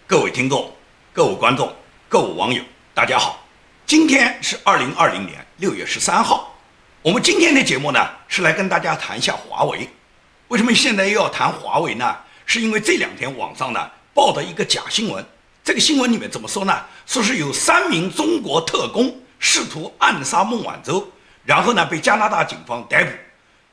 各位听众、各位观众、各位网友，大家好！今天是2020年6月13号。我们今天的节目呢，是来跟大家谈一下华为。为什么现在又要谈华为呢？是因为这2天网上呢报的一个假新闻。这个新闻里面怎么说呢？说是有3名中国特工试图暗杀孟晚舟，然后呢被加拿大警方逮捕。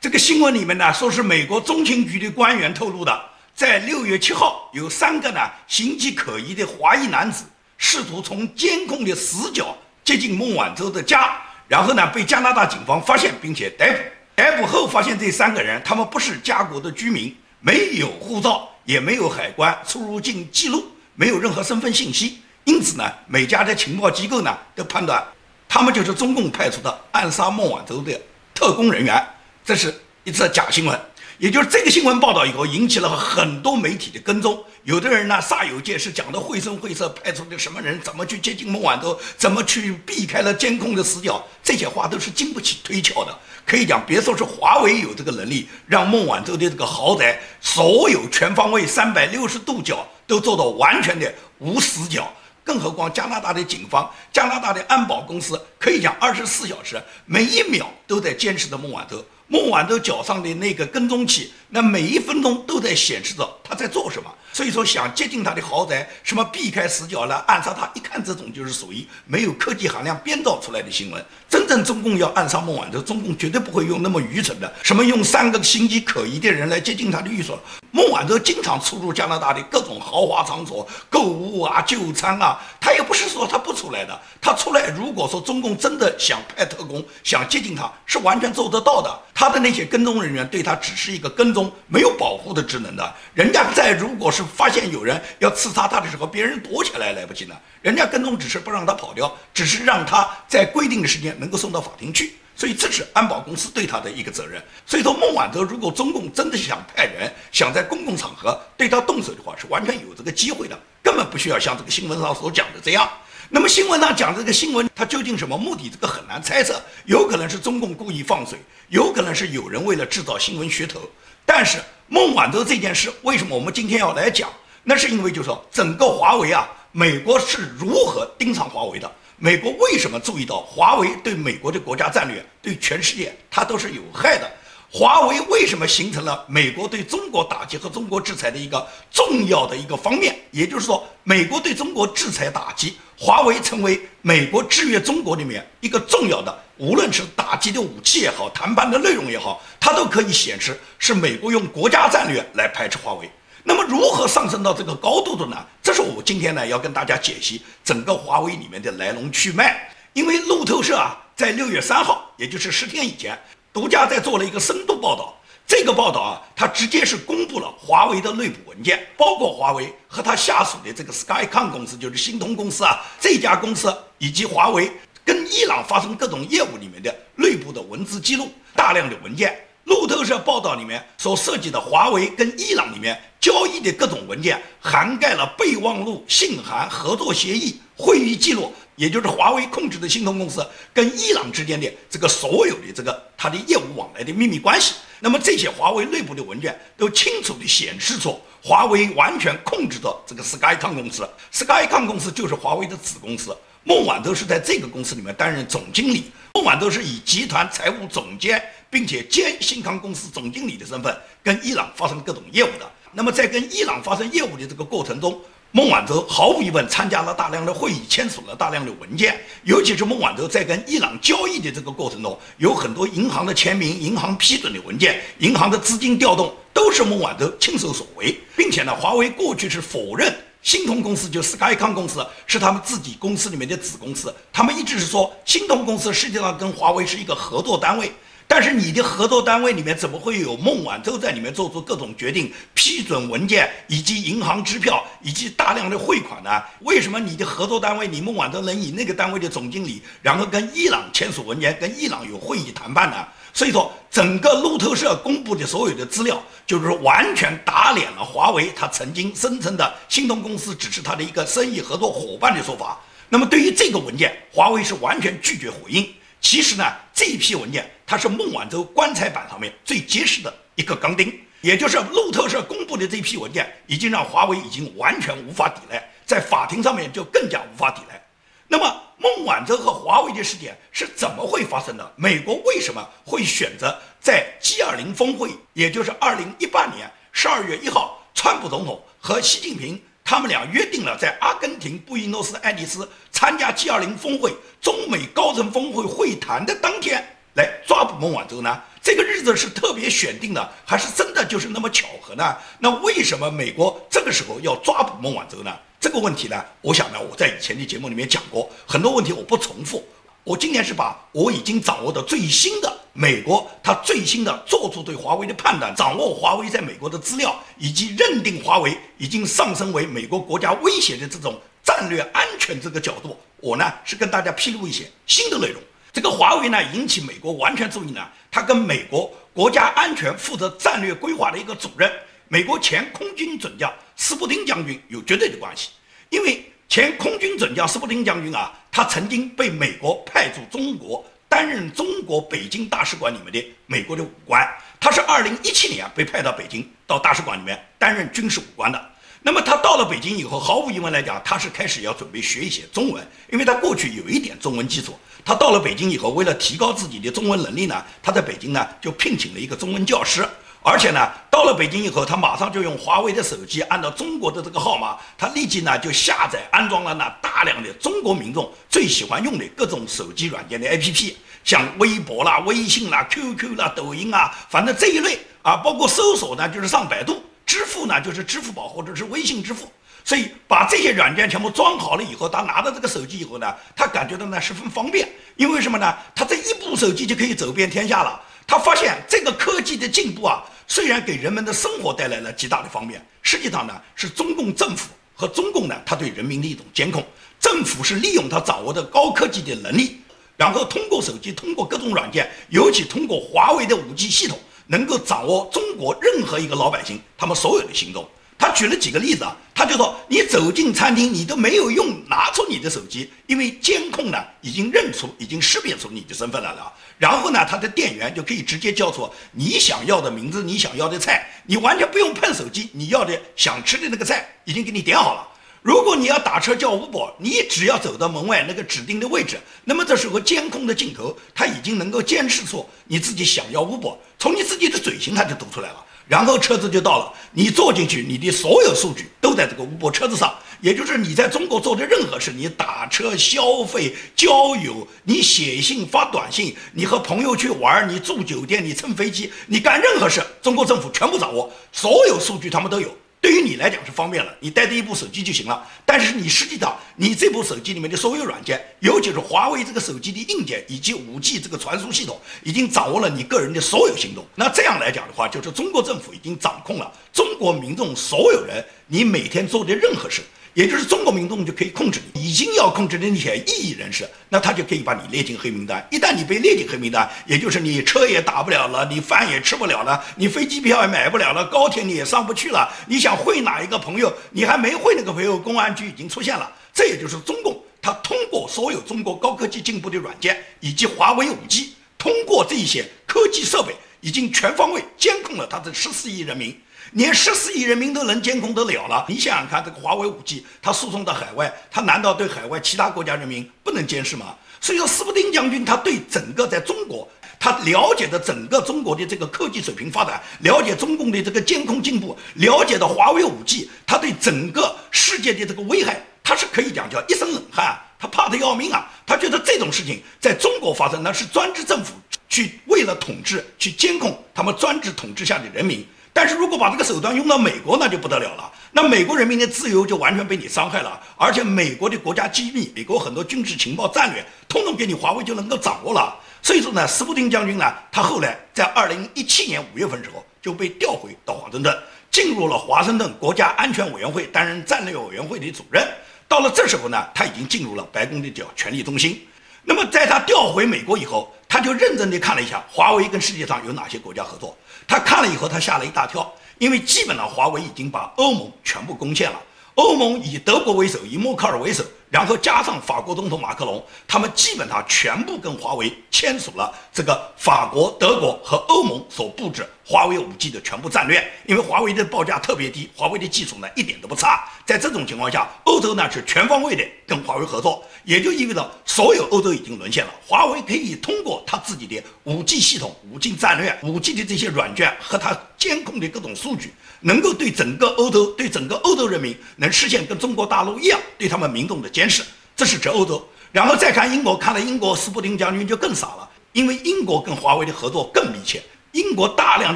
这个新闻里面呢说是美国中情局的官员透露的。在6月7号，有3个形迹可疑的华裔男子试图从监控的死角接近孟晚舟的家，然后被加拿大警方发现并且逮捕。逮捕后发现这3个人他们不是家国的居民，没有护照，也没有海关出入境记录，没有任何身份信息，因此每家的情报机构都判断他们就是中共派出的暗杀孟晚舟的特工人员。这是一则假新闻。也就是这个新闻报道以后，引起了很多媒体的跟踪。有的人煞有介事，讲的绘声绘色，派出的什么人怎么去接近孟晚舟，怎么去避开了监控的死角，这些话都是经不起推敲的。可以讲，别说是华为有这个能力，让孟晚舟的这个豪宅所有全方位360度角都做到完全的无死角。更何况加拿大的警方、加拿大的安保公司，可以讲24小时每一秒都在监视着孟晚舟。孟晚舟脚上的那个跟踪器，那每1分钟都在显示着他在做什么。所以说，想接近他的豪宅，什么避开死角了、暗杀他，一看这种就是属于没有科技含量编造出来的新闻。真正中共要暗杀孟晚舟，中共绝对不会用那么愚蠢的，什么用3个形迹可疑的人来接近他的寓所。孟晚舟经常出入加拿大的各种豪华场所购物啊、就餐啊，他也不是说他不出来的。他出来，如果说中共真的想派特工想接近他，是完全做得到的。他的那些跟踪人员对他只是一个跟踪，没有保护的职能的。人家如果是发现有人要刺杀他的时候，别人躲起来来不及呢。人家跟踪只是不让他跑掉，只是让他在规定的时间能够送到法庭去。所以这是安保公司对他的一个责任。所以说，孟晚舟如果中共真的想派人想在公共场合对他动手的话，是完全有这个机会的，根本不需要像这个新闻上所讲的这样。那么新闻上讲这个新闻，它究竟什么目的？这个很难猜测，有可能是中共故意放水，有可能是有人为了制造新闻噱头。但是孟晚舟这件事，为什么我们今天要来讲？那是因为就是说，整个华为美国是如何盯上华为的？美国为什么注意到华为对美国的国家战略、对全世界它都是有害的？华为为什么形成了美国对中国打击和中国制裁的一个重要的一个方面？也就是说，美国对中国制裁打击，华为成为美国制约中国里面一个重要的，无论是打击的武器也好，谈判的内容也好，它都可以显示是美国用国家战略来排斥华为。那么如何上升到这个高度的呢？这是我今天要跟大家解析整个华为里面的来龙去脉。因为路透社在6月3号，也就是10天以前，独家在做了一个深度报道。这个报道它直接是公布了华为的内部文件，包括华为和它下属的这个 Skycom 公司，就是星通公司这家公司以及华为跟伊朗发生各种业务里面的内部的文字记录，大量的文件。路透社报道里面所涉及的华为跟伊朗里面交易的各种文件，涵盖了备忘录、信函、合作协议、会议记录，也就是华为控制的星通公司跟伊朗之间的这个所有的它的业务往来的秘密关系。那么这些华为内部的文件都清楚地显示出，华为完全控制着这个 Skycom 公司。Skycom 公司就是华为的子公司，孟晚舟是在这个公司里面担任总经理。孟晚舟是以集团财务总监并且兼星康公司总经理的身份跟伊朗发生各种业务的。那么在跟伊朗发生业务的这个过程中，孟晚舟毫无疑问参加了大量的会议，签署了大量的文件。尤其是孟晚舟在跟伊朗交易的这个过程中，有很多银行的签名、银行批准的文件、银行的资金调动，都是孟晚舟亲手所为。并且华为过去是否认星通公司，就 Skycom 公司是他们自己公司里面的子公司，他们一直是说星通公司实际上跟华为是一个合作单位。但是你的合作单位里面怎么会有孟晚舟在里面做出各种决定、批准文件以及银行支票以及大量的汇款呢？为什么你的合作单位你孟晚舟能以那个单位的总经理，然后跟伊朗签署文件，跟伊朗有会议谈判呢？所以说，整个路透社公布的所有的资料，就是完全打脸了华为他曾经声称的星通公司只是他的一个生意合作伙伴的说法。那么对于这个文件，华为是完全拒绝回应。其实这一批文件它是孟晚舟棺材板上面最结实的一个钢钉。也就是路透社公布的这批文件，已经让华为已经完全无法抵赖。在法庭上面就更加无法抵赖。那么孟晚舟和华为的事件是怎么会发生的？美国为什么会选择在 G20 峰会，也就是2018年12月1号，川普总统和习近平他们俩约定了在阿根廷布宜诺斯艾利斯参加 G20 峰会中美高层峰会会谈的当天来抓捕孟晚舟呢？这个日子是特别选定的，还是真的就是那么巧合呢？那为什么美国这个时候要抓捕孟晚舟呢？这个问题呢，我想呢，我在以前的节目里面讲过，很多问题我不重复。我今天是把我已经掌握的最新的美国他最新的做出对华为的判断，掌握华为在美国的资料，以及认定华为已经上升为美国国家威胁的这种战略安全这个角度，我呢是跟大家披露一些新的内容。这个华为呢引起美国完全注意呢，他跟美国国家安全负责战略规划的一个主任，美国前空军准将斯普丁将军有绝对的关系。因为前空军准将斯普丁将军啊，他曾经被美国派驻中国，担任中国北京大使馆里面的美国的武官。他是2017年被派到北京，到大使馆里面担任军事武官的。那么他到了北京以后，毫无疑问来讲，他是开始要准备学一些中文，因为他过去有一点中文基础。他到了北京以后，为了提高自己的中文能力呢，他在北京呢就聘请了一个中文教师。而且呢，到了北京以后，他马上就用华为的手机，按照中国的这个号码，他立即呢就下载安装了那大量的中国民众最喜欢用的各种手机软件的 APP， 像微博啦、微信啦、QQ 啦、抖音啊，反正这一类啊，包括搜索呢就是上百度，支付呢就是支付宝或者是微信支付。所以把这些软件全部装好了以后，他拿到这个手机以后呢，他感觉到呢十分方便，因为什么呢？他这一部手机就可以走遍天下了。他发现这个科技的进步啊，虽然给人们的生活带来了极大的方便，实际上呢是中共政府和中共呢他对人民的一种监控。政府是利用他掌握的高科技的能力，然后通过手机，通过各种软件，尤其通过华为的5G 系统，能够掌握中国任何一个老百姓他们所有的行动。他举了几个例子啊，他就说你走进餐厅，你都没有拿出你的手机，因为监控呢已经已经识别出你的身份来了。然后呢，他的店员就可以直接叫出你想要的名字，你想要的菜，你完全不用碰手机，你要的想吃的那个菜已经给你点好了。如果你要打车叫Uber，你只要走到门外那个指定的位置，那么这时候监控的镜头它已经能够监视出你自己想要Uber，从你自己的嘴型它就读出来了。然后车子就到了，你坐进去，你的所有数据都在这个Uber车子上，也就是你在中国做的任何事，你打车、消费、交友，你写信、发短信，你和朋友去玩，你住酒店，你乘飞机，你干任何事，中国政府全部掌握，所有数据他们都有。对于你来讲是方便了，你带着一部手机就行了。但是你实际上，你这部手机里面的所有软件，尤其是华为这个手机的硬件以及5G 这个传输系统，已经掌握了你个人的所有行动。那这样来讲的话，就是中国政府已经掌控了中国民众所有人你每天做的任何事。也就是中国民众就可以控制你，已经要控制的那些异议人士，那他就可以把你列进黑名单。一旦你被列进黑名单，也就是你车也打不了了，你饭也吃不了了，你飞机票也买不了了，高铁你也上不去了。你想会哪一个朋友，你还没会那个朋友，公安局已经出现了。这也就是中共他通过所有中国高科技进步的软件以及华为5G，通过这些科技设备，已经全方位监控了他的14亿人民。连14亿人民都能监控得了了，你想想看，这个华为5G，它输送到海外，它难道对海外其他国家人民不能监视吗？所以说，斯普丁将军他对整个在中国，他了解的整个中国的这个科技水平发展，了解中共的这个监控进步，了解到华为5G，他对整个世界的这个危害，他是可以讲叫一身冷汗，他怕得要命啊！他觉得这种事情在中国发生，那是专制政府去为了统治去监控他们专制统治下的人民。但是如果把这个手段用到美国，那就不得了了。那美国人民的自由就完全被你伤害了，而且美国的国家机密，美国很多军事情报战略，通通给你华为就能够掌握了。所以说呢，斯普丁将军呢，他后来在2017年5月份时候就被调回到华盛顿，进入了华盛顿国家安全委员会担任战略委员会的主任。到了这时候呢，他已经进入了白宫的权力中心。那么在他调回美国以后，他就认真地看了一下华为跟世界上有哪些国家合作。他看了以后，他吓了一大跳，因为基本上华为已经把欧盟全部攻陷了。欧盟以德国为首，以默克尔为首，然后加上法国总统马克龙，他们基本上全部跟华为签署了这个法国、德国和欧盟所布置华为5G 的全部战略，因为华为的报价特别低，华为的技术呢一点都不差。在这种情况下，欧洲呢是全方位的跟华为合作，也就意味着所有欧洲已经沦陷了。华为可以通过它自己的5G 系统、5G 战略、5G 的这些软件和它监控的各种数据，能够对整个欧洲、对整个欧洲人民能实现跟中国大陆一样对他们民众的监视。这是指欧洲。然后再看英国，看了英国斯普丁将军就更傻了，因为英国跟华为的合作更密切。英国大量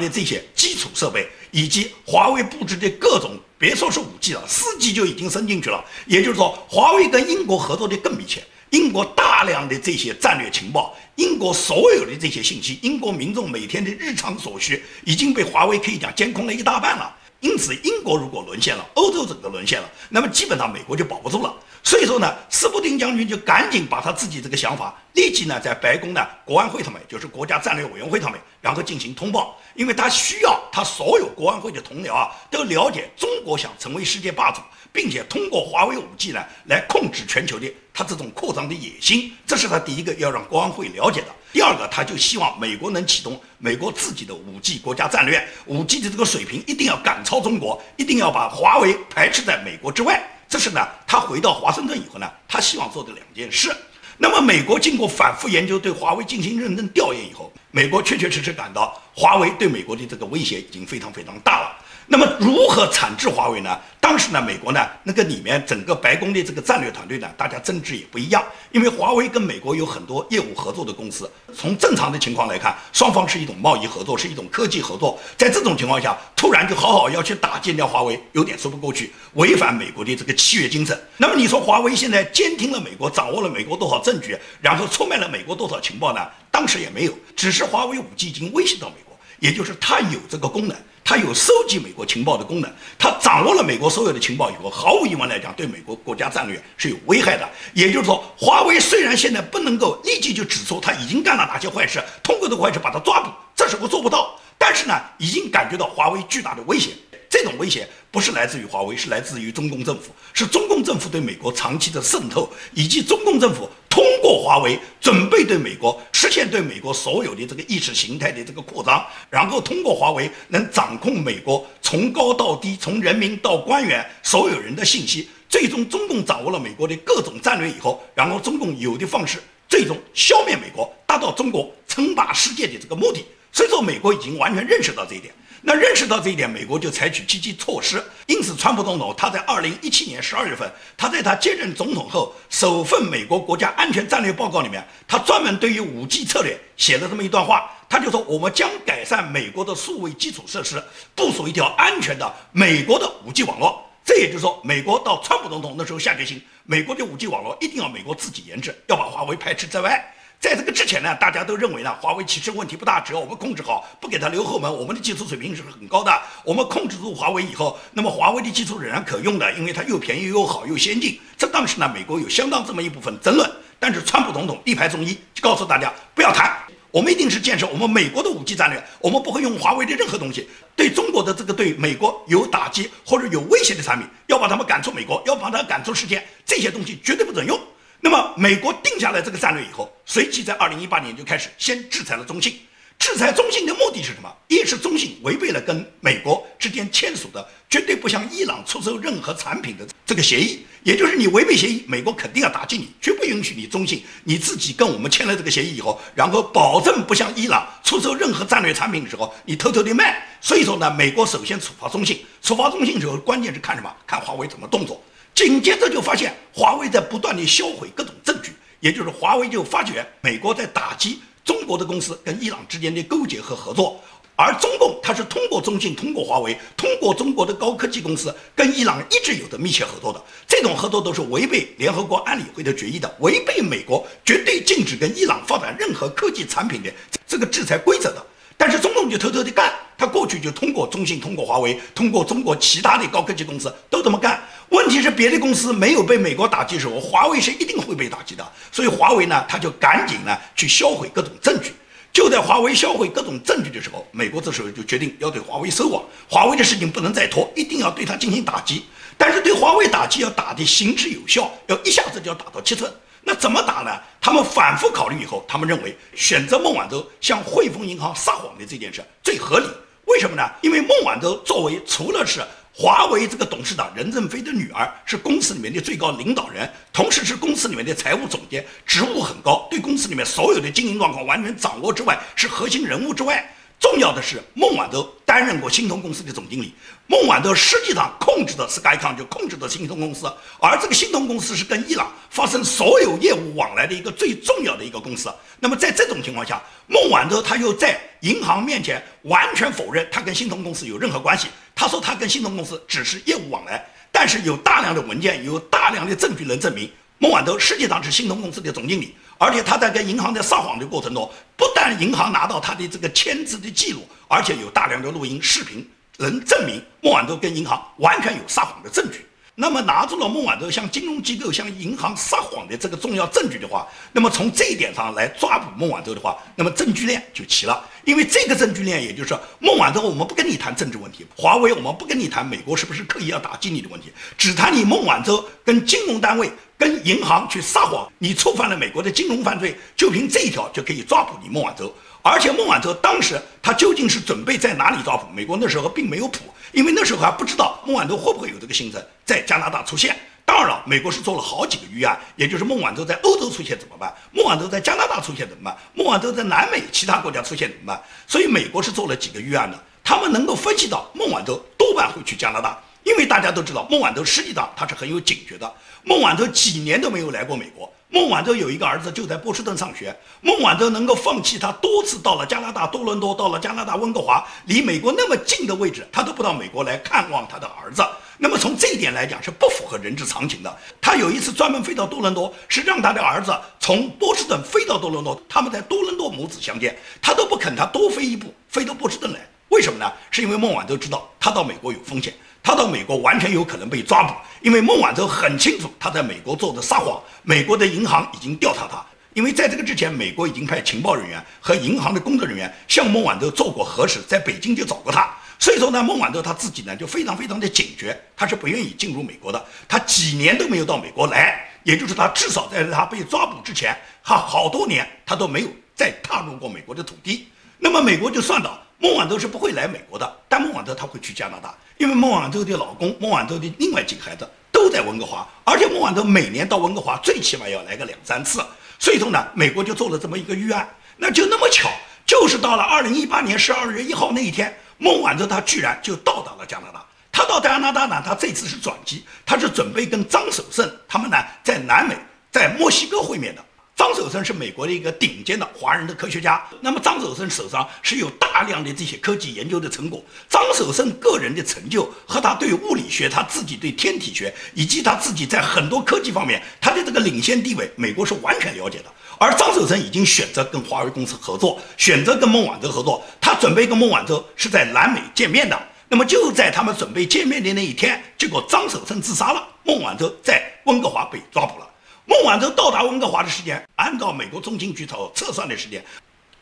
的这些基础设备以及华为布置的各种，别说是5G 了，4G 就已经伸进去了。也就是说，华为跟英国合作的更密切。英国大量的这些战略情报，英国所有的这些信息，英国民众每天的日常所需，已经被华为可以讲监控了一大半了。因此，英国如果沦陷了，欧洲整个沦陷了，那么基本上美国就保不住了。所以说呢，斯普丁将军就赶紧把他自己这个想法立即呢在白宫呢国安会上面，就是国家战略委员会上面，然后进行通报，因为他需要他所有国安会的同僚都了解中国想成为世界霸主，并且通过华为5G呢来控制全球的他这种扩张的野心，这是他第一个要让国安会了解的。第二个，他就希望美国能启动美国自己的5G 国家战略，5G 的这个水平一定要赶超中国，一定要把华为排斥在美国之外。这是呢，他回到华盛顿以后呢，他希望做的2件事。那么，美国经过反复研究，对华为进行认真调研以后，美国确确实实感到华为对美国的这个威胁已经非常非常大了。那么，如何产制华为呢？当时呢，美国呢那个里面整个白宫的这个战略团队呢，大家争执也不一样，因为华为跟美国有很多业务合作的公司。从正常的情况来看，双方是一种贸易合作，是一种科技合作。在这种情况下，突然就好好要去打击掉华为，有点说不过去，违反美国的这个契约精神。那么你说华为现在监听了美国，掌握了美国多少证据，然后出卖了美国多少情报呢？当时也没有，只是华为5G已经威胁到美国，也就是它有这个功能。它有收集美国情报的功能，它掌握了美国所有的情报以后，毫无疑问来讲，对美国国家战略是有危害的。也就是说，华为虽然现在不能够立即就指出它已经干了哪些坏事，通过这个坏事把它抓捕，这是我做不到。但是呢，已经感觉到华为巨大的威胁。这种威胁不是来自于华为，是来自于中共政府，是中共政府对美国长期的渗透，以及中共政府通过华为准备对美国实现对美国所有的这个意识形态的这个扩张，然后通过华为能掌控美国从高到低，从人民到官员所有人的信息。最终，中共掌握了美国的各种战略以后，然后中共有的方式最终消灭美国，达到中国称霸世界的这个目的。所以说，美国已经完全认识到这一点。那认识到这一点，美国就采取积极措施。因此，川普总统他在2017年12月份，他在他接任总统后首份美国国家安全战略报告里面，他专门对于5G 策略写了这么一段话。他就说，我们将改善美国的数位基础设施，部署一条安全的美国的5G 网络。这也就是说，美国到川普总统那时候下决心，美国的5G 网络一定要美国自己研制，要把华为排斥在外。在这个之前呢，大家都认为呢，华为其实问题不大，只要我们控制好，不给它留后门，我们的技术水平是很高的。我们控制住华为以后，那么华为的技术仍然可用的，因为它又便宜又好又先进。这当时呢，美国有相当这么一部分争论，但是川普总统力排众议，就告诉大家不要谈，我们一定是建设我们美国的5G 战略，我们不会用华为的任何东西。对中国的这个对美国有打击或者有威胁的产品，要把他们赶出美国，要把它赶出世界，这些东西绝对不准用。那么美国定下来这个战略以后，随即在2018年就开始先制裁了中信。制裁中信的目的是什么？一是中信违背了跟美国之间签署的绝对不向伊朗出售任何产品的这个协议，也就是你违背协议，美国肯定要打击你，绝不允许你中信你自己跟我们签了这个协议以后，然后保证不向伊朗出售任何战略产品的时候，你偷偷的卖。所以说呢，美国首先处罚中信，处罚中信的时候，关键是看什么？看华为怎么动作。紧接着就发现华为在不断地销毁各种证据，也就是华为就发觉美国在打击中国的公司跟伊朗之间的勾结和合作，而中共它是通过中信、通过华为、通过中国的高科技公司跟伊朗一直有的密切合作的，这种合作都是违背联合国安理会的决议的，违背美国绝对禁止跟伊朗发展任何科技产品的这个制裁规则的。但是中共就偷偷的干，他过去就通过中信、通过华为、通过中国其他的高科技公司都这么干。问题是别的公司没有被美国打击的时候，华为是一定会被打击的。所以华为呢，他就赶紧呢去销毁各种证据。就在华为销毁各种证据的时候，美国这时候就决定要对华为收网，华为的事情不能再拖，一定要对它进行打击。但是对华为打击要打得行之有效，要一下子就要打到7寸。那怎么打呢？他们反复考虑以后，他们认为选择孟晚舟向汇丰银行撒谎的这件事最合理。为什么呢？因为孟晚舟作为除了是华为这个董事长任正非的女儿，是公司里面的最高领导人，同时是公司里面的财务总监，职务很高，对公司里面所有的经营状况完全掌握之外，是核心人物之外，重要的是孟晚舟担任过星通公司的总经理。孟晚舟实际上控制的 Skycom 就控制的星通公司，而这个星通公司是跟伊朗发生所有业务往来的一个最重要的一个公司。那么在这种情况下，孟晚舟他又在银行面前完全否认他跟星通公司有任何关系，他说他跟星通公司只是业务往来，但是有大量的文件，有大量的证据能证明孟晚舟实际上是星通公司的总经理，而且他在跟银行在撒谎的过程中，不但银行拿到他的这个签字的记录，而且有大量的录音视频能证明孟晚舟跟银行完全有撒谎的证据。那么拿住了孟晚舟向金融机构、向银行撒谎的这个重要证据的话，那么从这一点上来抓捕孟晚舟的话，那么证据链就齐了。因为这个证据链，也就是说，孟晚舟我们不跟你谈政治问题，华为我们不跟你谈美国是不是刻意要打击你的问题，只谈你孟晚舟跟金融单位、跟银行去撒谎，你触犯了美国的金融犯罪，就凭这一条就可以抓捕你孟晚舟。而且孟晚舟当时他究竟是准备在哪里抓捕？美国那时候并没有谱，因为那时候还不知道孟晚舟会不会有这个行程在加拿大出现。当然了，美国是做了好几个预案，也就是孟晚舟在欧洲出现怎么办？孟晚舟在加拿大出现怎么办？孟晚舟在南美其他国家出现怎么办？所以美国是做了几个预案的，他们能够分析到孟晚舟多半会去加拿大。因为大家都知道孟晚舟实际上他是很有警觉的，孟晚舟几年都没有来过美国，孟晚舟有一个儿子就在波士顿上学，孟晚舟能够放弃他多次到了加拿大多伦多，到了加拿大温哥华，离美国那么近的位置，他都不到美国来看望他的儿子。那么从这一点来讲是不符合人之常情的。他有一次专门飞到多伦多，是让他的儿子从波士顿飞到多伦多，他们在多伦多母子相见，他都不肯他多飞一步飞到波士顿来。为什么呢？是因为孟晚舟知道他到美国有风险，他到美国完全有可能被抓捕，因为孟晚舟很清楚他在美国做的撒谎，美国的银行已经调查他，因为在这个之前，美国已经派情报人员和银行的工作人员向孟晚舟做过核实，在北京就找过他。所以说呢，孟晚舟他自己呢就非常非常的警觉，他是不愿意进入美国的，他几年都没有到美国来，也就是他至少在他被抓捕之前，他好多年他都没有再踏入过美国的土地。那么美国就算到孟晚舟是不会来美国的，但孟晚舟他会去加拿大，因为孟晚舟的老公、孟晚舟的另外几个孩子都在温哥华，而且孟晚舟每年到温哥华最起码要来个2-3次，所以说呢，美国就做了这么一个预案。那就那么巧，就是到了2018年12月1号那一天，孟晚舟他居然就到达了加拿大。他到加拿大呢，他这次是转机，他是准备跟张守胜他们呢在南美、在墨西哥会面的。张守胜是美国的一个顶尖的华人的科学家，那么张守胜手上是有大量的这些科技研究的成果。张守胜个人的成就和他对物理学、他自己对天体学以及他自己在很多科技方面他的这个领先地位，美国是完全了解的。而张守胜已经选择跟华为公司合作，选择跟孟晚舟合作，他准备跟孟晚舟是在南美见面的。那么就在他们准备见面的那一天，结果张守胜自杀了，孟晚舟在温哥华被抓捕了。孟晚舟到达温哥华的时间，按照美国中情局测算的时间，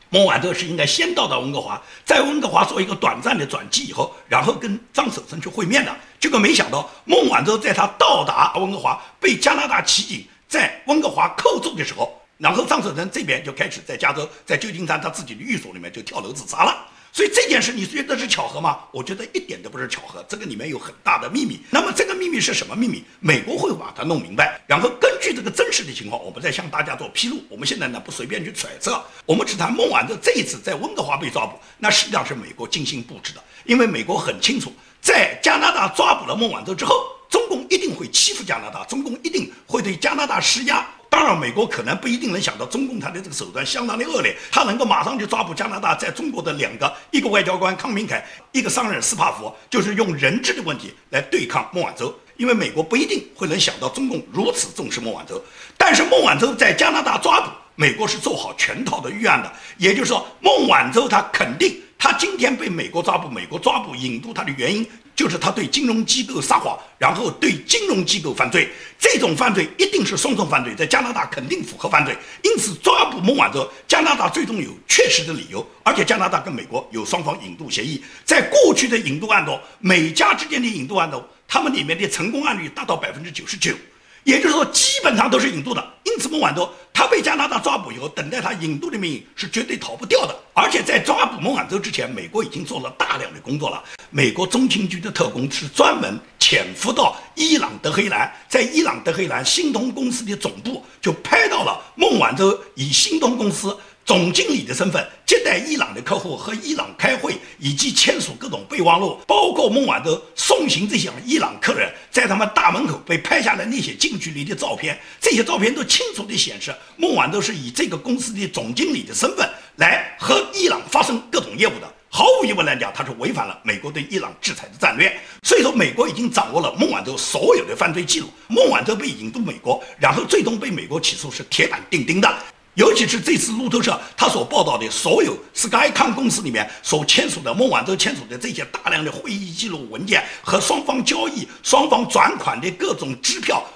孟晚舟是应该先到达温哥华，在温哥华做一个短暂的转机以后，然后跟张守胜去会面的。结果没想到，孟晚舟在他到达温哥华，被加拿大骑警在温哥华扣住的时候，然后张守胜这边就开始在加州，在旧金山他自己的寓所里面就跳楼自杀了。所以这件事你觉得是巧合吗？我觉得一点都不是巧合，这个里面有很大的秘密。那么这个秘密是什么秘密？美国会把它弄明白，然后根据这个真实的情况，我们再向大家做披露。我们现在呢不随便去揣测，我们只谈孟晚舟这一次在温哥华被抓捕，那实际上是美国精心布置的，因为美国很清楚，在加拿大抓捕了孟晚舟之后，中共一定会欺负加拿大，中共一定会对加拿大施压。当然，美国可能不一定能想到中共他的这个手段相当的恶劣，他能够马上就抓捕加拿大在中国的2个，一个外交官康明凯，一个商人斯帕弗，就是用人质的问题来对抗孟晚舟。因为美国不一定会能想到中共如此重视孟晚舟，但是孟晚舟在加拿大抓捕，美国是做好全套的预案的，也就是说，孟晚舟他肯定，他今天被美国抓捕，美国抓捕引渡他的原因就是他对金融机构撒谎，然后对金融机构犯罪，这种犯罪一定是双重犯罪，在加拿大肯定符合犯罪，因此抓捕孟晚舟，加拿大最终有确实的理由，而且加拿大跟美国有双方引渡协议，在过去的引渡案中，美加之间的引渡案中，他们里面的成功案率达到99%，也就是说基本上都是引渡的，因此孟晚舟他被加拿大抓捕以后，等待他引渡的命运是绝对逃不掉的。而且在抓捕孟晚舟之前，美国已经做了大量的工作了。美国中情局的特工是专门潜伏到伊朗德黑兰，在伊朗德黑兰星通公司的总部就拍到了孟晚舟以星通公司总经理的身份接待伊朗的客户和伊朗开会，以及签署各种备忘录，包括孟晚舟送行这些伊朗客人在他们大门口被拍下来那些近距离的照片，这些照片都清楚地显示孟晚舟是以这个公司的总经理的身份来和伊朗发生各种业务的。毫无疑问来讲，他是违反了美国对伊朗制裁的战略。所以说，美国已经掌握了孟晚舟所有的犯罪记录。孟晚舟被引渡美国，然后最终被美国起诉是铁板钉钉的。尤其是这次路透社他所报道的所有 Skycom 公司里面所签署的孟晚舟签署的这些大量的会议记录文件和双方交易、双方转款的各种支票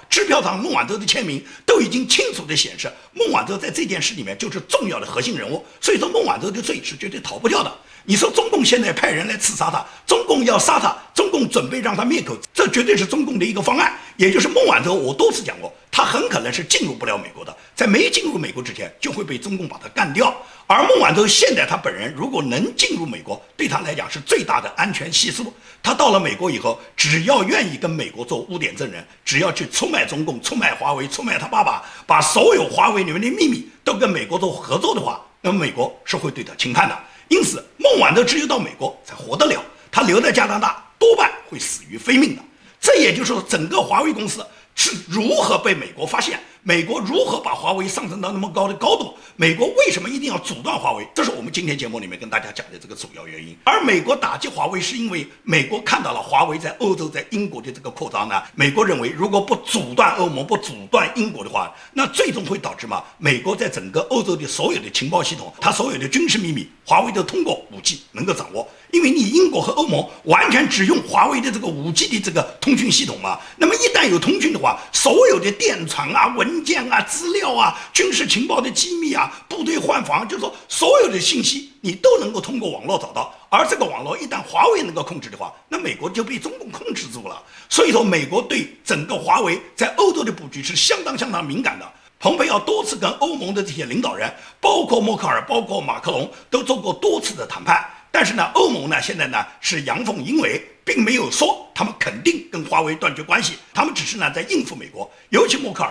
上孟晚舟的签名都已经清楚地显示，孟晚舟在这件事里面就是重要的核心人物。所以说，孟晚舟的罪是绝对逃不掉的。你说中共现在派人来刺杀他，中共要杀他，中共准备让他灭口，这绝对是中共的一个方案。也就是孟晚舟，我多次讲过，他很可能是进入不了美国的，在没进入美国之前就会被中共把他干掉。而孟晚舟现在他本人如果能进入美国，对他来讲是最大的安全系数。他到了美国以后，只要愿意跟美国做污点证人，只要去出卖中共、出卖华为、出卖他爸爸，把所有华为里面的秘密都跟美国做合作的话，那么美国是会对他轻判的。因此，孟晚舟只有到美国才活得了，他留在加拿大多半会死于非命的。这也就是说，整个华为公司是如何被美国发现，美国如何把华为上升到那么高的高度，美国为什么一定要阻断华为，这是我们今天节目里面跟大家讲的这个主要原因。而美国打击华为是因为美国看到了华为在欧洲、在英国的这个扩张呢，美国认为如果不阻断欧盟、不阻断英国的话，那最终会导致美国在整个欧洲的所有的情报系统，它所有的军事秘密，华为都通过 5G 能够掌握。因为你英国和欧盟完全只用华为的这个 5G 的这个通讯系统嘛，那么一旦有通讯的话，所有的电传啊、文件啊、资料啊、军事情报的机密啊、部队换防，就是说所有的信息你都能够通过网络找到。而这个网络一旦华为能够控制的话，那美国就被中共控制住了。所以说，美国对整个华为在欧洲的布局是相当敏感的。蓬佩奥多次跟欧盟的这些领导人，包括默克尔、包括马克龙，都做过多次的谈判。但是呢，欧盟呢现在呢是阳奉阴违，并没有说他们肯定跟华为断绝关系，他们只是呢在应付美国。尤其默克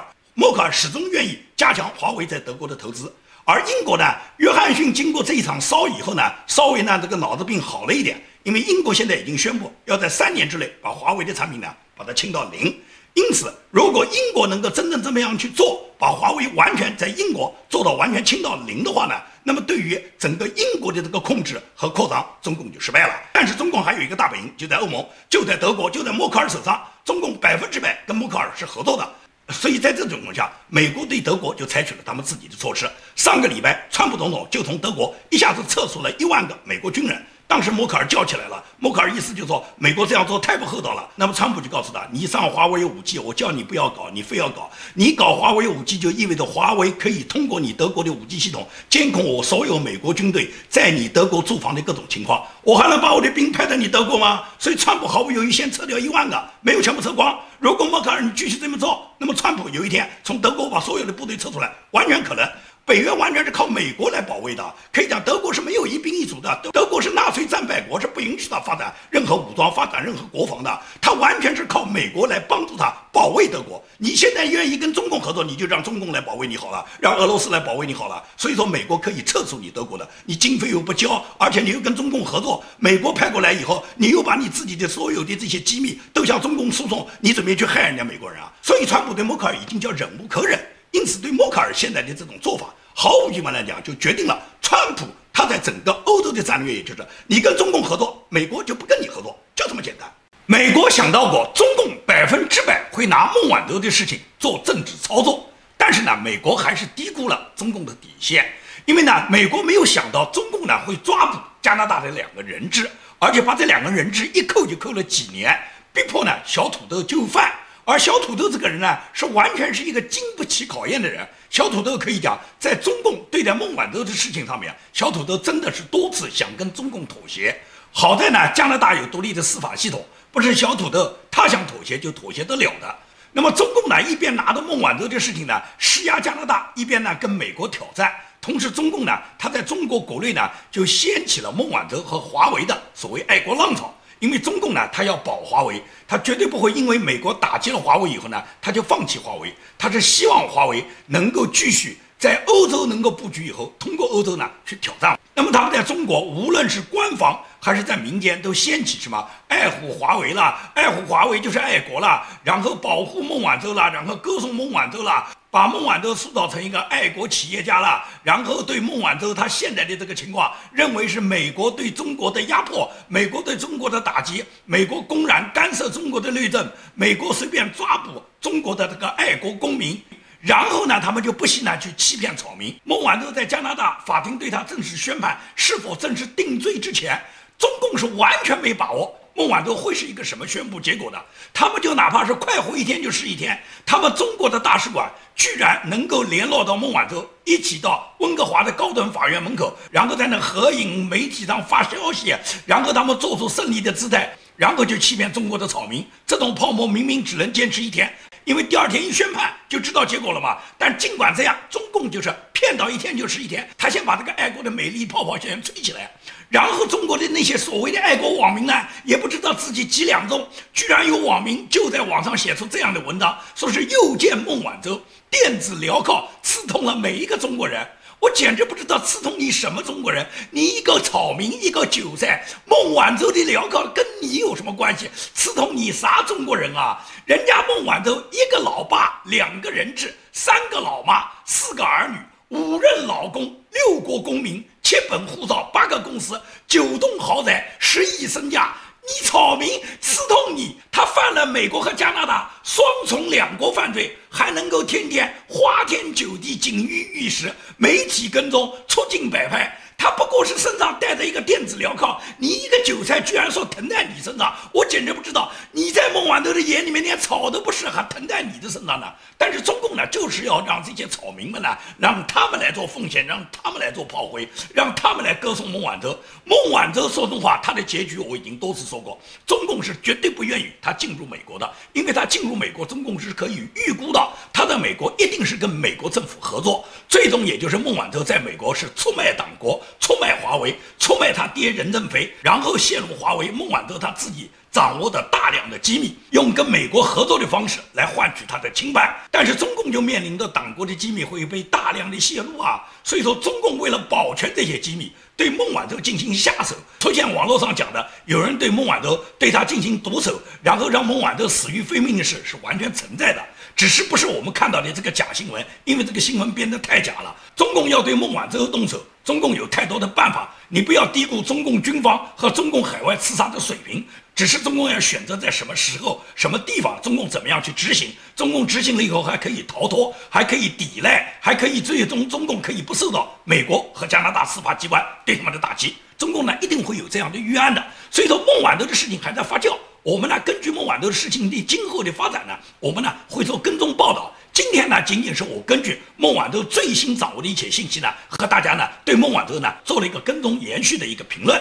尔始终愿意加强华为在德国的投资。而英国呢，约翰逊经过这一场骚以后呢，稍微呢这个脑子病好了一点，因为英国现在已经宣布要在3年之内把华为的产品呢把它清到0。因此，如果英国能够真正这么样去做，把华为完全在英国做到完全清到0的话呢，那么对于整个英国的这个控制和扩张，中共就失败了。但是中共还有一个大本营，就在欧盟，就在德国，就在默克尔手上，中共100%跟默克尔是合作的。所以在这种情况下，美国对德国就采取了他们自己的措施。上个礼拜，川普总统就从德国一下子撤出了1万个美国军人。当时默克尔叫起来了，默克尔意思就是说美国这样做太不厚道了。那么川普就告诉他，你上华为 5G， 我叫你不要搞，你非要搞。你搞华为 5G 就意味着华为可以通过你德国的 5G 系统监控我所有美国军队在你德国驻防的各种情况，我还能把我的兵派到你德国吗？所以川普毫不犹豫先撤掉1万个，没有全部撤光。如果默克尔你继续这么做，那么川普有一天从德国把所有的部队撤出来，完全可能。北约完全是靠美国来保卫的，可以讲德国是没有一兵一卒的，德国是纳粹战败国，是不允许他发展任何武装、发展任何国防的，他完全是靠美国来帮助他保卫德国。你现在愿意跟中共合作，你就让中共来保卫你好了，让俄罗斯来保卫你好了。所以说美国可以撤出你德国的，你经费又不交，而且你又跟中共合作，美国派过来以后，你又把你自己的所有的这些机密都向中共输送，你准备去害人家美国人啊？所以川普对默克尔已经叫忍无可忍。因此，对默克尔现在的这种做法，毫无疑问来讲，就决定了川普他在整个欧洲的战略，也就是你跟中共合作，美国就不跟你合作，就这么简单。美国想到过中共100%会拿孟晚舟的事情做政治操作，但是呢，美国还是低估了中共的底线，因为呢，美国没有想到中共呢会抓捕加拿大的2个人质，而且把这2个人质一扣就扣了几年，逼迫呢小土豆就范。而小土豆这个人呢，是完全是一个经不起考验的人。小土豆可以讲，在中共对待孟晚舟的事情上面，小土豆真的是多次想跟中共妥协。好在呢，加拿大有独立的司法系统，不是小土豆他想妥协就妥协得了的。那么中共呢，一边拿着孟晚舟这事情呢施压加拿大，一边呢跟美国挑战。同时，中共呢，他在中国国内呢就掀起了孟晚舟和华为的所谓爱国浪潮。因为中共呢，他要保华为，他绝对不会因为美国打击了华为以后呢，他就放弃华为。他是希望华为能够继续在欧洲能够布局以后，通过欧洲呢去挑战。那么他们在中国，无论是官方还是在民间，都掀起什么爱护华为啦，爱护华为就是爱国啦，然后保护孟晚舟啦，然后歌颂孟晚舟啦，把孟晚舟塑造成一个爱国企业家啦，然后对孟晚舟他现在的这个情况，认为是美国对中国的压迫，美国对中国的打击，美国公然干涉中国的内政，美国随便抓捕中国的这个爱国公民。然后呢，他们就不惜呢去欺骗草民。孟晚舟在加拿大法庭对他正式宣判是否正式定罪之前，中共是完全没把握孟晚舟会是一个什么宣布结果的。他们就哪怕是快活一天就是一天，他们中国的大使馆居然能够联络到孟晚舟，一起到温哥华的高等法院门口，然后在那合影，媒体上发消息，然后他们做出胜利的姿态，然后就欺骗中国的草民。这种泡沫明明只能坚持一天，因为第二天一宣判就知道结果了嘛。但尽管这样，中共就是骗到一天就是一天，他先把这个爱国的美丽泡泡先吹起来，然后中国的那些所谓的爱国网民呢，也不知道自己几两重，居然有网民就在网上写出这样的文章，说是又见孟晚舟，电子镣铐刺痛了每一个中国人。我简直不知道刺痛你什么中国人，你一个草民，一个韭菜，孟晚舟的镣铐跟你有什么关系？刺痛你啥中国人啊？人家孟晚舟一个老爸，2个人质，3个老妈，4个儿女，5任老公，6国公民，7本护照，8个公司，9栋豪宅，10亿身价。你草民刺痛你，他犯了美国和加拿大双重2国犯罪，还能够天天花天酒地，锦衣玉食，媒体跟踪，出境摆拍。他不过是身上带着一个电子镣铐，你一个韭菜居然说疼在你身上，我简直不知道你在孟晚舟的眼里面连草都不是，还疼在你的身上呢。但是中共呢，就是要让这些草民们呢，让他们来做奉献，让他们来做炮灰，让他们来歌颂孟晚舟。孟晚舟说真话，他的结局我已经多次说过，中共是绝对不愿意他进入美国的，因为他进入美国，中共是可以预估到他在美国一定是跟美国政府合作，最终也就是孟晚舟在美国是出卖党国，出卖华为，出卖他爹任正非，然后泄露华为孟晚舟他自己掌握的大量的机密，用跟美国合作的方式来换取他的清白。但是中共就面临着党国的机密会被大量的泄露啊，所以说中共为了保全这些机密，对孟晚舟进行下手。出现网络上讲的有人对孟晚舟对他进行毒手，然后让孟晚舟死于非命的事是完全存在的，只是不是我们看到的这个假新闻，因为这个新闻编得太假了。中共要对孟晚舟动手，中共有太多的办法，你不要低估中共军方和中共海外刺杀的水平，只是中共要选择在什么时候、什么地方，中共怎么样去执行。中共执行了以后还可以逃脱，还可以抵赖，还可以最终中共可以不受到美国和加拿大司法机关对他们的打击。中共呢一定会有这样的预案的。所以说孟晚舟的事情还在发酵，我们呢根据孟晚舟的事情的今后的发展呢，我们呢会做跟踪报道。今天呢，仅仅是我根据孟晚舟最新掌握的一切信息呢，和大家呢对孟晚舟呢做了一个跟踪延续的一个评论。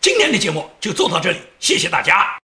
今天的节目就做到这里，谢谢大家。